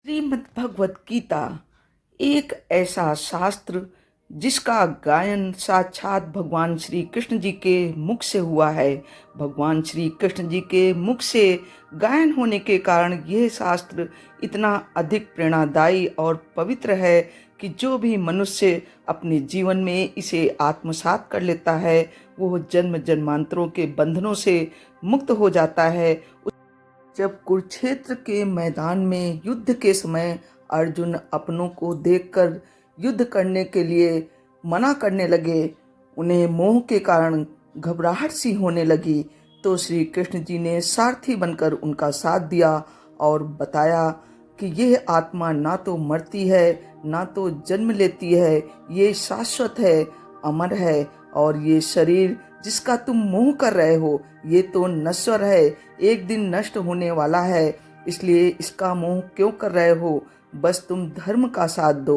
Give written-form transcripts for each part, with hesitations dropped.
श्रीमद् भगवत गीता एक ऐसा शास्त्र जिसका गायन साक्षात भगवान श्री कृष्ण जी के मुख से हुआ है। भगवान श्री कृष्ण जी के मुख से गायन होने के कारण यह शास्त्र इतना अधिक प्रेरणादायी और पवित्र है कि जो भी मनुष्य अपने जीवन में इसे आत्मसात कर लेता है वो जन्म जन्मांतरों के बंधनों से मुक्त हो जाता है। जब कुरुक्षेत्र के मैदान में युद्ध के समय अर्जुन अपनों को देखकर युद्ध करने के लिए मना करने लगे, उन्हें मोह के कारण घबराहट सी होने लगी, तो श्री कृष्ण जी ने सारथी बनकर उनका साथ दिया और बताया कि यह आत्मा ना तो मरती है ना तो जन्म लेती है, ये शाश्वत है, अमर है, और ये शरीर जिसका तुम मोह कर रहे हो ये तो नश्वर है, एक दिन नष्ट होने वाला है, इसलिए इसका मोह क्यों कर रहे हो। बस तुम धर्म का साथ दो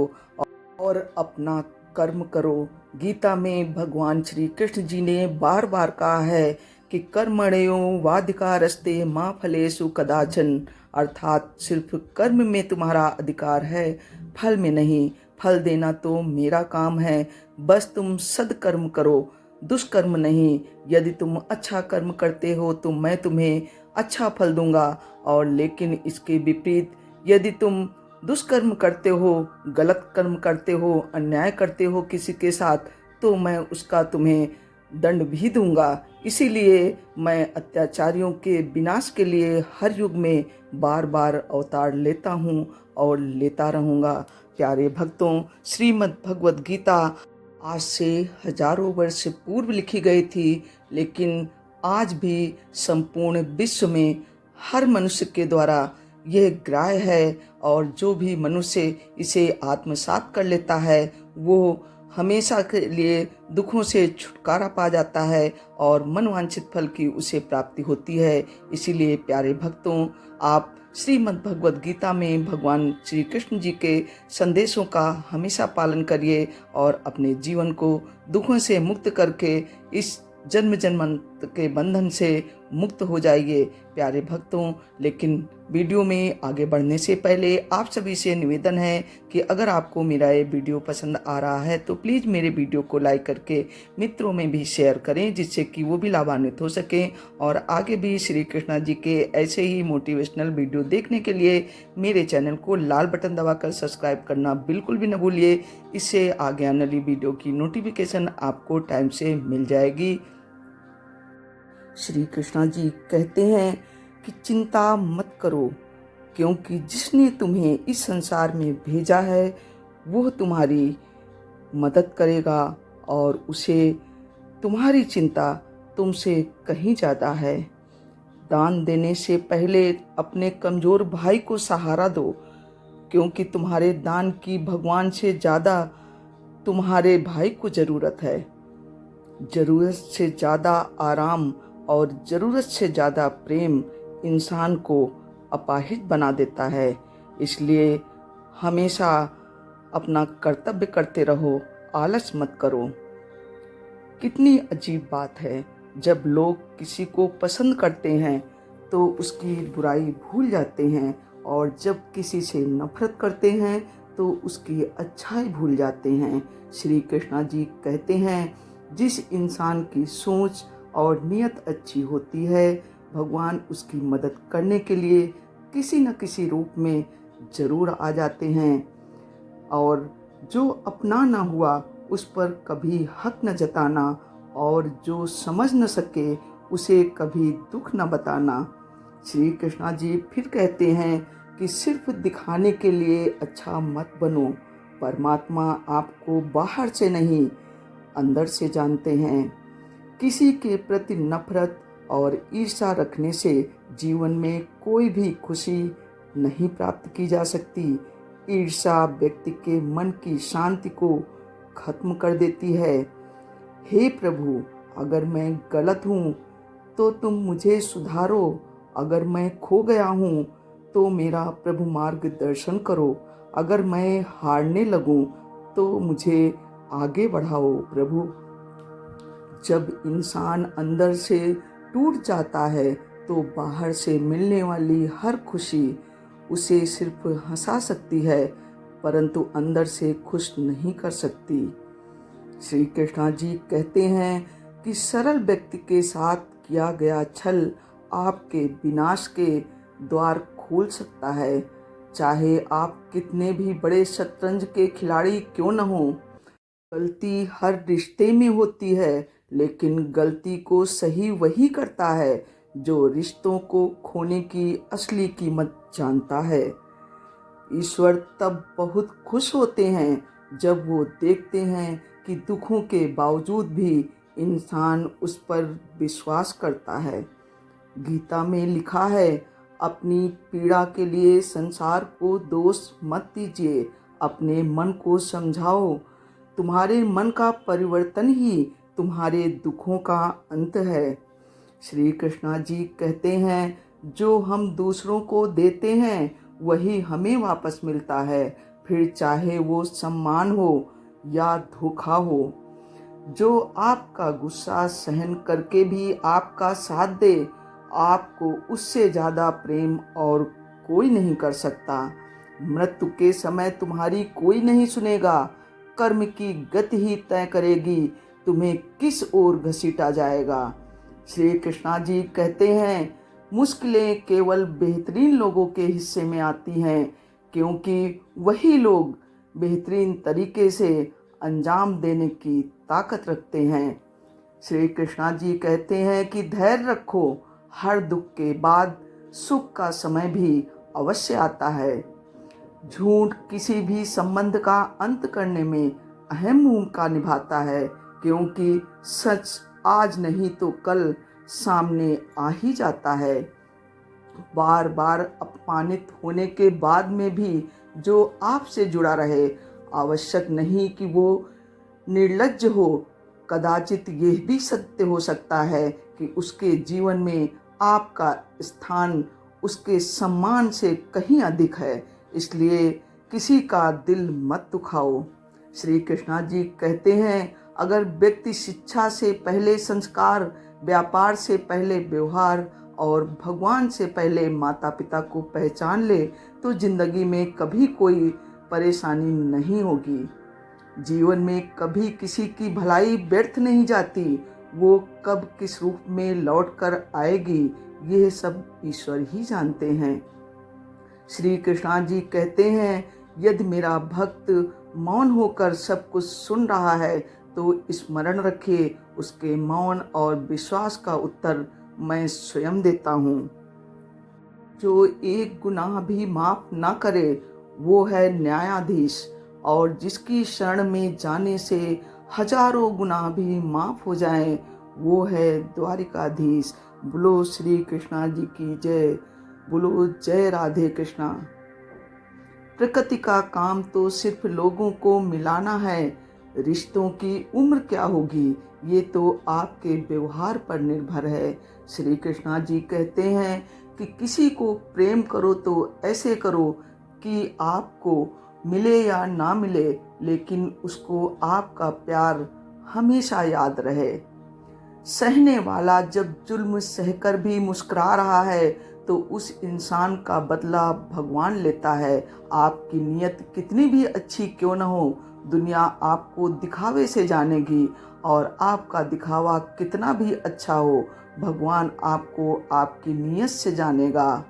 और अपना कर्म करो। गीता में भगवान श्री कृष्ण जी ने बार बार कहा है कि कर्मण्यो वाधिकारस्ते माँ फलेषु कदाचन, अर्थात सिर्फ कर्म में तुम्हारा अधिकार है, फल में नहीं। फल देना तो मेरा काम है, बस तुम सदकर्म करो, दुष्कर्म नहीं। यदि तुम अच्छा कर्म करते हो तो मैं तुम्हें अच्छा फल दूंगा, और लेकिन इसके विपरीत यदि तुम दुष्कर्म करते हो, गलत कर्म करते हो, अन्याय करते हो किसी के साथ, तो मैं उसका तुम्हें दंड भी दूंगा। इसीलिए मैं अत्याचारियों के विनाश के लिए हर युग में बार बार अवतार लेता हूँ और लेता रहूँगा। प्यारे भक्तों, श्रीमद् भगवत गीता आज से हजारों वर्ष पूर्व लिखी गई थी, लेकिन आज भी संपूर्ण विश्व में हर मनुष्य के द्वारा यह ग्राह्य है, और जो भी मनुष्य इसे आत्मसात कर लेता है वो हमेशा के लिए दुखों से छुटकारा पा जाता है और मनवांछित फल की उसे प्राप्ति होती है। इसीलिए प्यारे भक्तों, आप श्रीमद् भगवत गीता में भगवान श्री कृष्ण जी के संदेशों का हमेशा पालन करिए और अपने जीवन को दुखों से मुक्त करके इस जन्म जन्मांतर के बंधन से मुक्त हो जाइए। प्यारे भक्तों, लेकिन वीडियो में आगे बढ़ने से पहले आप सभी से निवेदन है कि अगर आपको मेरा ये वीडियो पसंद आ रहा है तो प्लीज़ मेरे वीडियो को लाइक करके मित्रों में भी शेयर करें, जिससे कि वो भी लाभान्वित हो सकें। और आगे भी श्री कृष्णा जी के ऐसे ही मोटिवेशनल वीडियो देखने के लिए मेरे चैनल को लाल बटन दबाकर सब्सक्राइब करना बिल्कुल भी न भूलिए। इससे आगे आने वाली वीडियो की नोटिफिकेशन आपको टाइम से मिल जाएगी। श्री कृष्णा जी कहते हैं कि चिंता मत करो, क्योंकि जिसने तुम्हें इस संसार में भेजा है वो तुम्हारी मदद करेगा, और उसे तुम्हारी चिंता तुमसे कहीं ज़्यादा है। दान देने से पहले अपने कमज़ोर भाई को सहारा दो, क्योंकि तुम्हारे दान की भगवान से ज़्यादा तुम्हारे भाई को ज़रूरत है। ज़रूरत से ज़्यादा आराम और ज़रूरत से ज़्यादा प्रेम इंसान को अपाहिज बना देता है। इसलिए हमेशा अपना कर्तव्य करते रहो, आलस मत करो। कितनी अजीब बात है, जब लोग किसी को पसंद करते हैं तो उसकी बुराई भूल जाते हैं, और जब किसी से नफरत करते हैं तो उसकी अच्छाई भूल जाते हैं। श्री कृष्णा जी कहते हैं, जिस इंसान की सोच और नीयत अच्छी होती है भगवान उसकी मदद करने के लिए किसी न किसी रूप में ज़रूर आ जाते हैं, और जो अपना ना हुआ उस पर कभी हक न जताना, और जो समझ न सके उसे कभी दुख न बताना। श्री कृष्णा जी फिर कहते हैं कि सिर्फ दिखाने के लिए अच्छा मत बनो, परमात्मा आपको बाहर से नहीं अंदर से जानते हैं। किसी के प्रति नफरत और ईर्ष्या रखने से जीवन में कोई भी खुशी नहीं प्राप्त की जा सकती। ईर्ष्या व्यक्ति के मन की शांति को खत्म कर देती है। हे प्रभु, अगर मैं गलत हूँ तो तुम मुझे सुधारो, अगर मैं खो गया हूँ तो मेरा प्रभु मार्गदर्शन करो, अगर मैं हारने लगूँ तो मुझे आगे बढ़ाओ प्रभु। जब इंसान अंदर से टूट जाता है तो बाहर से मिलने वाली हर खुशी उसे सिर्फ हंसा सकती है, परंतु अंदर से खुश नहीं कर सकती। श्री कृष्णा जी कहते हैं कि सरल व्यक्ति के साथ किया गया छल आपके विनाश के द्वार खोल सकता है, चाहे आप कितने भी बड़े शतरंज के खिलाड़ी क्यों न हो। गलती हर रिश्ते में होती है, लेकिन गलती को सही वही करता है जो रिश्तों को खोने की असली कीमत जानता है। ईश्वर तब बहुत खुश होते हैं जब वो देखते हैं कि दुखों के बावजूद भी इंसान उस पर विश्वास करता है। गीता में लिखा है, अपनी पीड़ा के लिए संसार को दोष मत दीजिए, अपने मन को समझाओ। तुम्हारे मन का परिवर्तन ही तुम्हारे दुखों का अंत है। श्री कृष्णा जी कहते हैं, जो हम दूसरों को देते हैं वही हमें वापस मिलता है, फिर चाहे वो सम्मान हो या धोखा हो। जो आपका गुस्सा सहन करके भी आपका साथ दे, आपको उससे ज़्यादा प्रेम और कोई नहीं कर सकता। मृत्यु के समय तुम्हारी कोई नहीं सुनेगा, कर्म की गति ही तय करेगी तुम्हें किस ओर घसीटा जाएगा। श्री कृष्णा जी कहते हैं, मुश्किलें केवल बेहतरीन लोगों के हिस्से में आती हैं, क्योंकि वही लोग बेहतरीन तरीके से अंजाम देने की ताकत रखते हैं। श्री कृष्णा जी कहते हैं कि धैर्य रखो, हर दुख के बाद सुख का समय भी अवश्य आता है। झूठ किसी भी संबंध का अंत करने में अहम भूमिका निभाता है, क्योंकि सच आज नहीं तो कल सामने आ ही जाता है। बार बार अपमानित होने के बाद में भी जो आपसे जुड़ा रहे, आवश्यक नहीं कि वो निर्लज्ज हो। कदाचित यह भी सत्य हो सकता है कि उसके जीवन में आपका स्थान उसके सम्मान से कहीं अधिक है, इसलिए किसी का दिल मत दुखाओ। श्री कृष्णा जी कहते हैं, अगर व्यक्ति शिक्षा से पहले संस्कार, व्यापार से पहले व्यवहार और भगवान से पहले माता पिता को पहचान ले, तो जिंदगी में कभी कोई परेशानी नहीं होगी। जीवन में कभी किसी की भलाई व्यर्थ नहीं जाती, वो कब किस रूप में लौट कर आएगी यह सब ईश्वर ही जानते हैं। श्री कृष्णा जी कहते हैं, यदि मेरा भक्त मौन होकर सब कुछ सुन रहा है तो स्मरण रखिए, उसके मौन और विश्वास का उत्तर मैं स्वयं देता हूँ। जो एक गुनाह भी माफ ना करे वो है न्यायाधीश, और जिसकी शरण में जाने से हजारों गुनाह भी माफ हो जाएं वो है द्वारिकाधीश। बोलो श्री कृष्णा जी की जय। बोलो जय राधे कृष्णा। प्रकृति का काम तो सिर्फ लोगों को मिलाना है, रिश्तों की उम्र क्या होगी ये तो आपके व्यवहार पर निर्भर है। श्री कृष्णा जी कहते हैं कि किसी को प्रेम करो तो ऐसे करो कि आपको मिले या ना मिले, लेकिन उसको आपका प्यार हमेशा याद रहे। सहने वाला जब जुल्म सहकर भी मुस्कुरा रहा है तो उस इंसान का बदला भगवान लेता है। आपकी नीयत कितनी भी अच्छी क्यों न हो, दुनिया आपको दिखावे से जानेगी, और आपका दिखावा कितना भी अच्छा हो, भगवान आपको आपकी नीयत से जानेगा।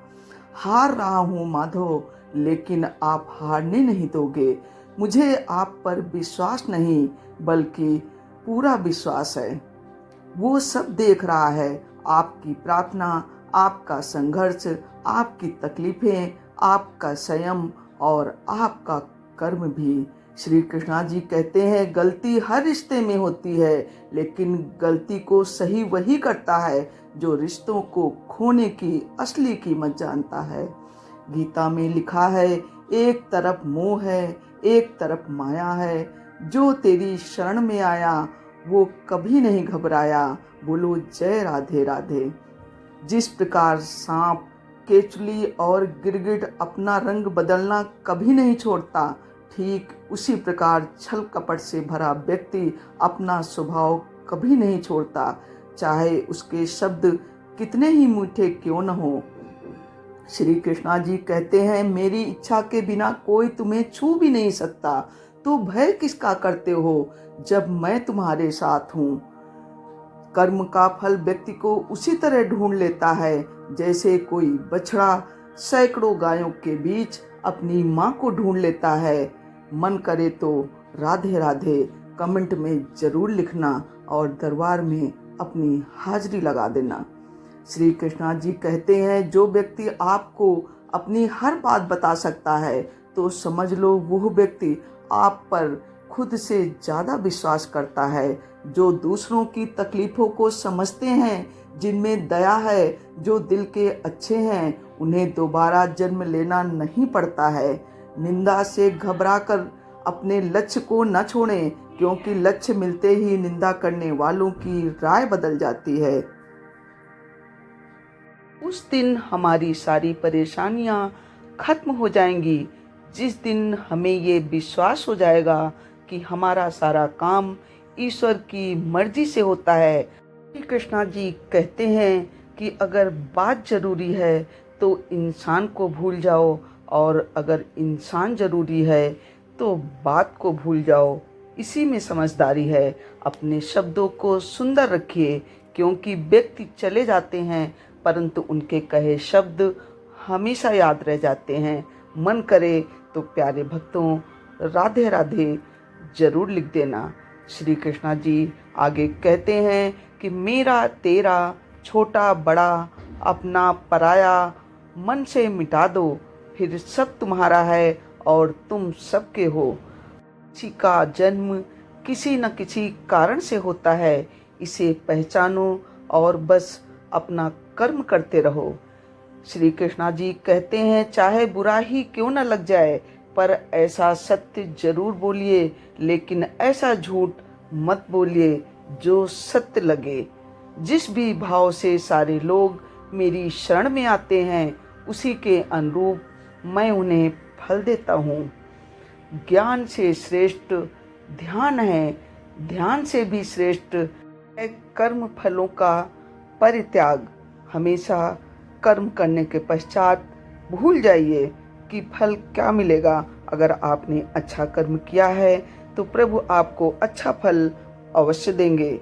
हार रहा हूँ माधव, लेकिन आप हारने नहीं दोगे। मुझे आप पर विश्वास नहीं बल्कि पूरा विश्वास है। वो सब देख रहा है, आपकी प्रार्थना, आपका संघर्ष, आपकी तकलीफें, आपका संयम और आपका कर्म भी। श्री कृष्णा जी कहते हैं, गलती हर रिश्ते में होती है, लेकिन गलती को सही वही करता है जो रिश्तों को खोने की असली कीमत जानता है। गीता में लिखा है, एक तरफ मोह है, एक तरफ माया है, जो तेरी शरण में आया वो कभी नहीं घबराया। बोलो जय राधे राधे। जिस प्रकार सांप, केचुली और गिरगिट अपना रंग बदलना कभी नहीं छोड़ता, ठीक उसी प्रकार छल कपट से भरा व्यक्ति अपना स्वभाव कभी नहीं छोड़ता, चाहे उसके शब्द कितने ही मीठे क्यों न हो। श्री कृष्णा जी कहते हैं, मेरी इच्छा के बिना कोई तुम्हें छू भी नहीं सकता, तो भय किसका करते हो जब मैं तुम्हारे साथ हूँ। कर्म का फल व्यक्ति को उसी तरह ढूंढ लेता है जैसे कोई बछड़ा सैकड़ों गायों के बीच अपनी माँ को ढूंढ लेता है। मन करे तो राधे राधे कमेंट में जरूर लिखना और दरबार में अपनी हाजिरी लगा देना। श्री कृष्णा जी कहते हैं, जो व्यक्ति आपको अपनी हर बात बता सकता है तो समझ लो वह व्यक्ति आप पर खुद से ज़्यादा विश्वास करता है। जो दूसरों की तकलीफ़ों को समझते हैं, जिनमें दया है, जो दिल के अच्छे हैं, उन्हें दोबारा जन्म लेना नहीं पड़ता है। निंदा से घबराकर अपने लक्ष्य को न छोड़ें, क्योंकि लक्ष्य मिलते ही निंदा करने वालों की राय बदल जाती है। उस दिन हमारी सारी परेशानियां खत्म हो जाएंगी, जिस दिन हमें ये विश्वास हो जाएगा कि हमारा सारा काम ईश्वर की मर्जी से होता है। श्री कृष्णा जी कहते हैं कि अगर बात जरूरी है तो इंसान को भूल जाओ, और अगर इंसान जरूरी है तो बात को भूल जाओ। इसी में समझदारी है। अपने शब्दों को सुंदर रखिए, क्योंकि व्यक्ति चले जाते हैं परंतु उनके कहे शब्द हमेशा याद रह जाते हैं। मन करे तो प्यारे भक्तों, राधे राधे जरूर लिख देना। श्री कृष्णा जी आगे कहते हैं कि मेरा तेरा छोटा बड़ा अपना पराया मन से मिटा दो, फिर सब तुम्हारा है और तुम सबके हो। किसी का जन्म किसी न किसी कारण से होता है, इसे पहचानो और बस अपना कर्म करते रहो। श्री कृष्णा जी कहते हैं, चाहे बुरा ही क्यों न लग जाए, पर ऐसा सत्य जरूर बोलिए, लेकिन ऐसा झूठ मत बोलिए जो सत्य लगे। जिस भी भाव से सारे लोग मेरी शरण में आते हैं, उसी के अनुरूप मैं उन्हें फल देता हूँ। ज्ञान से श्रेष्ठ ध्यान है, ध्यान से भी श्रेष्ठ है कर्म फलों का परित्याग। हमेशा कर्म करने के पश्चात भूल जाइए कि फल क्या मिलेगा। अगर आपने अच्छा कर्म किया है तो प्रभु आपको अच्छा फल अवश्य देंगे।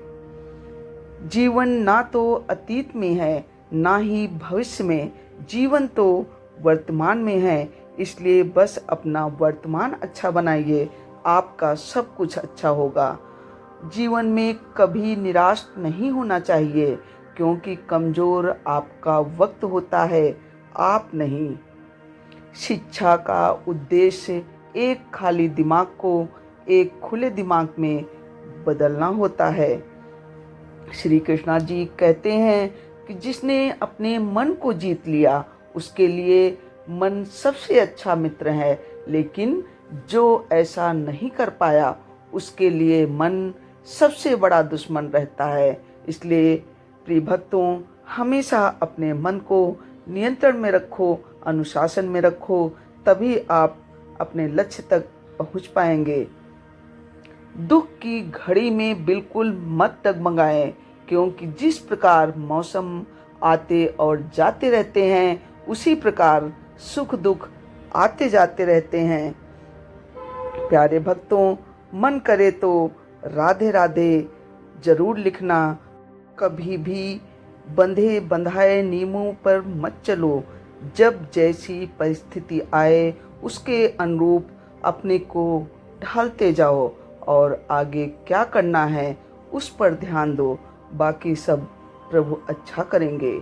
जीवन ना तो अतीत में है ना ही भविष्य में, जीवन तो वर्तमान में है। इसलिए बस अपना वर्तमान अच्छा बनाइए, आपका सब कुछ अच्छा होगा। जीवन में कभी निराश नहीं होना चाहिए, क्योंकि कमजोर आपका वक्त होता है, आप नहीं। शिक्षा का उद्देश्य एक खाली दिमाग को एक खुले दिमाग में बदलना होता है। श्री कृष्णा जी कहते हैं कि जिसने अपने मन को जीत लिया, उसके लिए मन सबसे अच्छा मित्र है, लेकिन जो ऐसा नहीं कर पाया, उसके लिए मन सबसे बड़ा दुश्मन रहता है। इसलिए प्रिय भक्तों, हमेशा अपने मन को नियंत्रण में रखो, अनुशासन में रखो, तभी आप अपने लक्ष्य तक पहुंच पाएंगे। दुख की घड़ी में बिल्कुल मत डगमगाएं, क्योंकि जिस प्रकार मौसम आते और जाते रहते हैं, उसी प्रकार सुख दुख आते जाते रहते हैं। प्यारे भक्तों, मन करे तो राधे राधे जरूर लिखना। कभी भी बंधे बंधाए नियमों पर मत चलो। जब जैसी परिस्थिति आए उसके अनुरूप अपने को ढालते जाओ, और आगे क्या करना है उस पर ध्यान दो। बाकी सब प्रभु अच्छा करेंगे।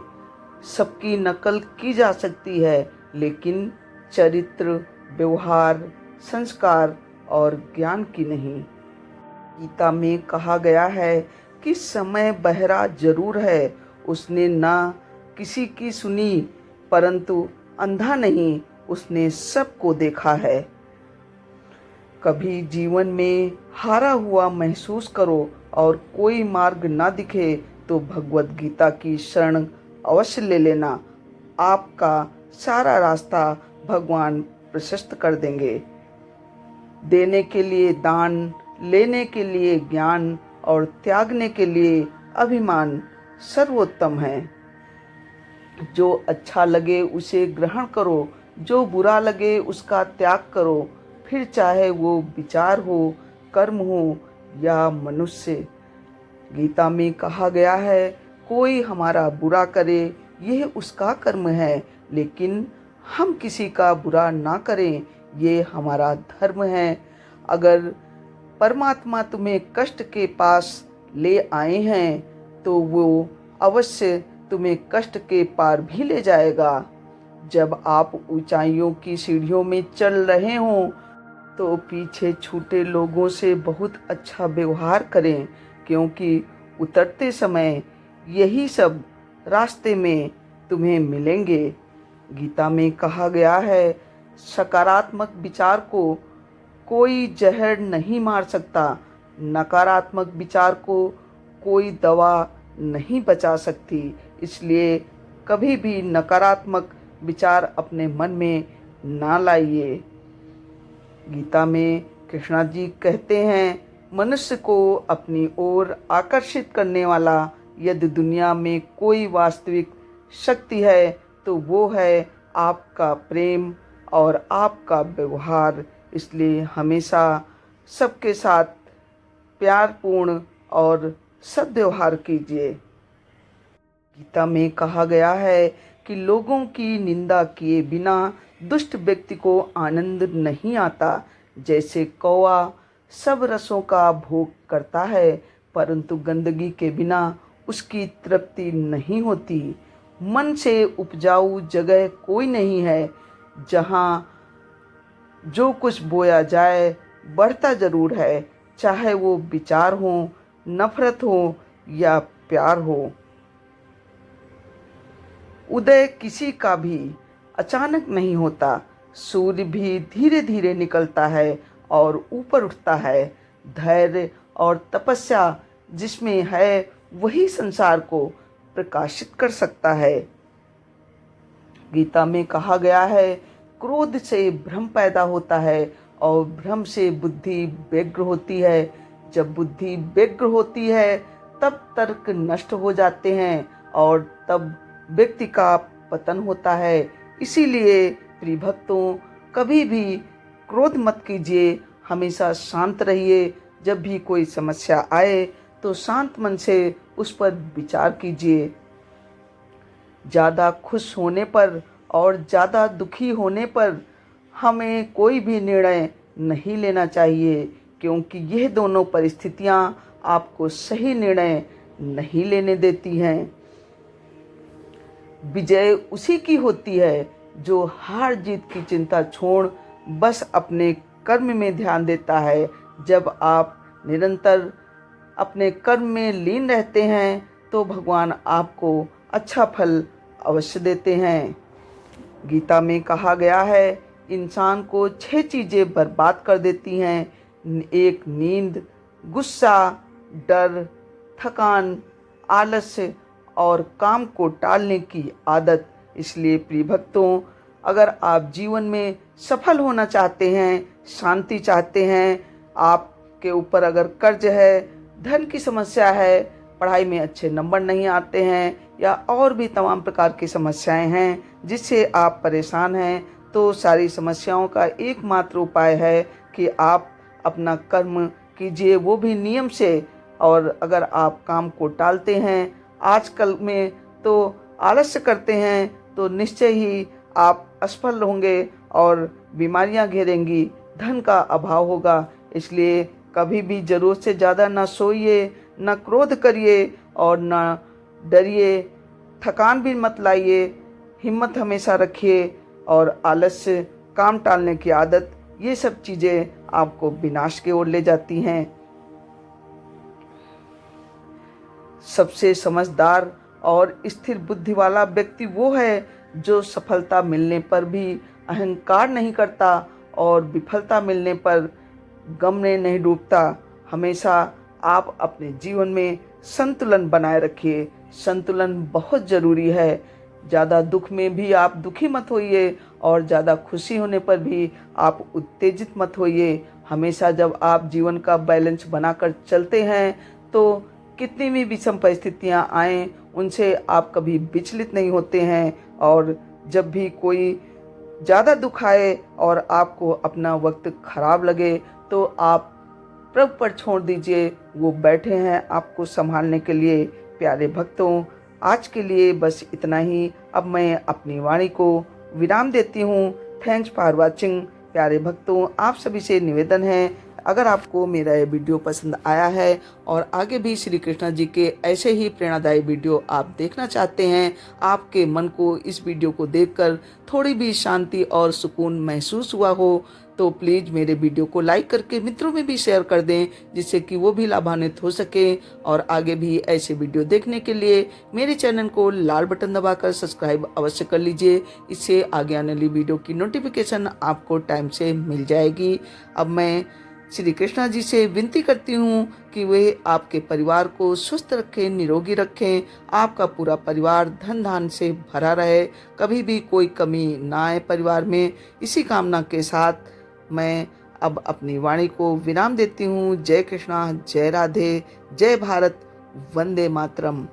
सबकी नकल की जा सकती है, लेकिन चरित्र, व्यवहार, संस्कार और ज्ञान की नहीं। गीता में कहा गया है कि समय बहरा जरूर है, उसने ना किसी की सुनी, परंतु अंधा नहीं, उसने सबको देखा है। कभी जीवन में हारा हुआ महसूस करो और कोई मार्ग ना दिखे तो भगवत गीता की शरण अवश्य ले लेना। आपका सारा रास्ता भगवान प्रशस्त कर देंगे। देने के लिए दान, लेने के लिए ज्ञान और त्यागने के लिए अभिमान सर्वोत्तम है। जो अच्छा लगे उसे ग्रहण करो, जो बुरा लगे उसका त्याग करो, फिर चाहे वो विचार हो, कर्म हो या मनुष्य। गीता में कहा गया है, कोई हमारा बुरा करे यह उसका कर्म है, लेकिन हम किसी का बुरा ना करें ये हमारा धर्म है। अगर परमात्मा तुम्हें कष्ट के पास ले आए हैं तो वो अवश्य तुम्हें कष्ट के पार भी ले जाएगा। जब आप ऊंचाइयों की सीढ़ियों में चल रहे हों तो पीछे छूटे लोगों से बहुत अच्छा व्यवहार करें, क्योंकि उतरते समय यही सब रास्ते में तुम्हें मिलेंगे। गीता में कहा गया है, सकारात्मक विचार को कोई जहर नहीं मार सकता, नकारात्मक विचार को कोई दवा नहीं बचा सकती। इसलिए कभी भी नकारात्मक विचार अपने मन में ना लाइए। गीता में कृष्णा जी कहते हैं, मनुष्य को अपनी ओर आकर्षित करने वाला यदि दुनिया में कोई वास्तविक शक्ति है तो वो है आपका प्रेम और आपका व्यवहार। इसलिए हमेशा सबके साथ प्यारपूर्ण और सद्व्यवहार कीजिए। गीता में कहा गया है कि लोगों की निंदा किए बिना दुष्ट व्यक्ति को आनंद नहीं आता। जैसे कौवा सब रसों का भोग करता है, परंतु गंदगी के बिना उसकी तृप्ति नहीं होती। मन से उपजाऊ जगह कोई नहीं है, जहाँ जो कुछ बोया जाए बढ़ता जरूर है, चाहे वो विचार हो, नफरत हो या प्यार हो। उदय किसी का भी अचानक नहीं होता, सूर्य भी धीरे धीरे निकलता है और ऊपर उठता है। धैर्य और तपस्या जिसमें है वही संसार को प्रकाशित कर सकता है। गीता में कहा गया है, क्रोध से भ्रम पैदा होता है और भ्रम से बुद्धि व्यग्र होती है। जब बुद्धि व्यग्र होती है तब तर्क नष्ट हो जाते हैं और तब व्यक्ति का पतन होता है। इसीलिए प्रिय भक्तों, कभी भी क्रोध मत कीजिए, हमेशा शांत रहिए। जब भी कोई समस्या आए तो शांत मन से उस पर विचार कीजिए। ज़्यादा खुश होने पर और ज़्यादा दुखी होने पर हमें कोई भी निर्णय नहीं लेना चाहिए, क्योंकि यह दोनों परिस्थितियां आपको सही निर्णय नहीं लेने देती हैं। विजय उसी की होती है जो हार जीत की चिंता छोड़ बस अपने कर्म में ध्यान देता है। जब आप निरंतर अपने कर्म में लीन रहते हैं तो भगवान आपको अच्छा फल अवश्य देते हैं। गीता में कहा गया है, इंसान को 6 चीज़ें बर्बाद कर देती हैं। एक नींद, गुस्सा, डर, थकान, आलस्य और काम को टालने की आदत। इसलिए प्रिय भक्तों, अगर आप जीवन में सफल होना चाहते हैं, शांति चाहते हैं, आपके ऊपर अगर कर्ज है, धन की समस्या है, पढ़ाई में अच्छे नंबर नहीं आते हैं या और भी तमाम प्रकार की समस्याएं हैं जिससे आप परेशान हैं, तो सारी समस्याओं का एकमात्र उपाय है कि आप अपना कर्म कीजिए, वो भी नियम से। और अगर आप काम को टालते हैं, आजकल में तो आलस्य करते हैं, तो निश्चय ही आप असफल होंगे और बीमारियां घेरेंगी, धन का अभाव होगा। इसलिए कभी भी ज़रूरत से ज़्यादा ना सोइए, ना क्रोध करिए और ना डरिए। थकान भी मत लाइए, हिम्मत हमेशा रखिए और आलस्य, काम टालने की आदत, ये सब चीज़ें आपको विनाश की ओर ले जाती हैं। सबसे समझदार और स्थिर बुद्धि वाला व्यक्ति वो है जो सफलता मिलने पर भी अहंकार नहीं करता और विफलता मिलने पर गम में नहीं डूबता। हमेशा आप अपने जीवन में संतुलन बनाए रखिए। संतुलन बहुत ज़रूरी है। ज़्यादा दुख में भी आप दुखी मत होइए और ज़्यादा खुशी होने पर भी आप उत्तेजित मत होइए। हमेशा जब आप जीवन का बैलेंस बनाकर चलते हैं तो कितनी भी विषम परिस्थितियाँ आएँ उनसे आप कभी विचलित नहीं होते हैं। और जब भी कोई ज़्यादा दुख आए और आपको अपना वक्त खराब लगे तो आप प्रभु पर छोड़ दीजिए, वो बैठे हैं आपको संभालने के लिए। प्यारे भक्तों, आज के लिए बस इतना ही। अब मैं अपनी वाणी को विराम देती हूँ। Thanks for watching. प्यारे भक्तों, आप सभी से निवेदन है, अगर आपको मेरा ये वीडियो पसंद आया है और आगे भी श्री कृष्ण जी के ऐसे ही प्रेरणादायी वीडियो आप देखना चाहते हैं, आपके मन को इस वीडियो को देखकर थोड़ी भी शांति और सुकून महसूस हुआ हो, तो प्लीज़ मेरे वीडियो को लाइक करके मित्रों में भी शेयर कर दें, जिससे कि वो भी लाभान्वित हो सके। और आगे भी ऐसे वीडियो देखने के लिए मेरे चैनल को लाल बटन दबाकर सब्सक्राइब अवश्य कर लीजिए। इससे आगे आने वाली वीडियो की नोटिफिकेशन आपको टाइम से मिल जाएगी। अब मैं श्री कृष्णा जी से विनती करती हूँ कि वे आपके परिवार को स्वस्थ रखें, निरोगी रखें, आपका पूरा परिवार धन धान से भरा रहे, कभी भी कोई कमी ना आए परिवार में। इसी कामना के साथ मैं अब अपनी वाणी को विराम देती हूँ। जय कृष्णा, जय राधे, जय भारत, वंदे मातरम।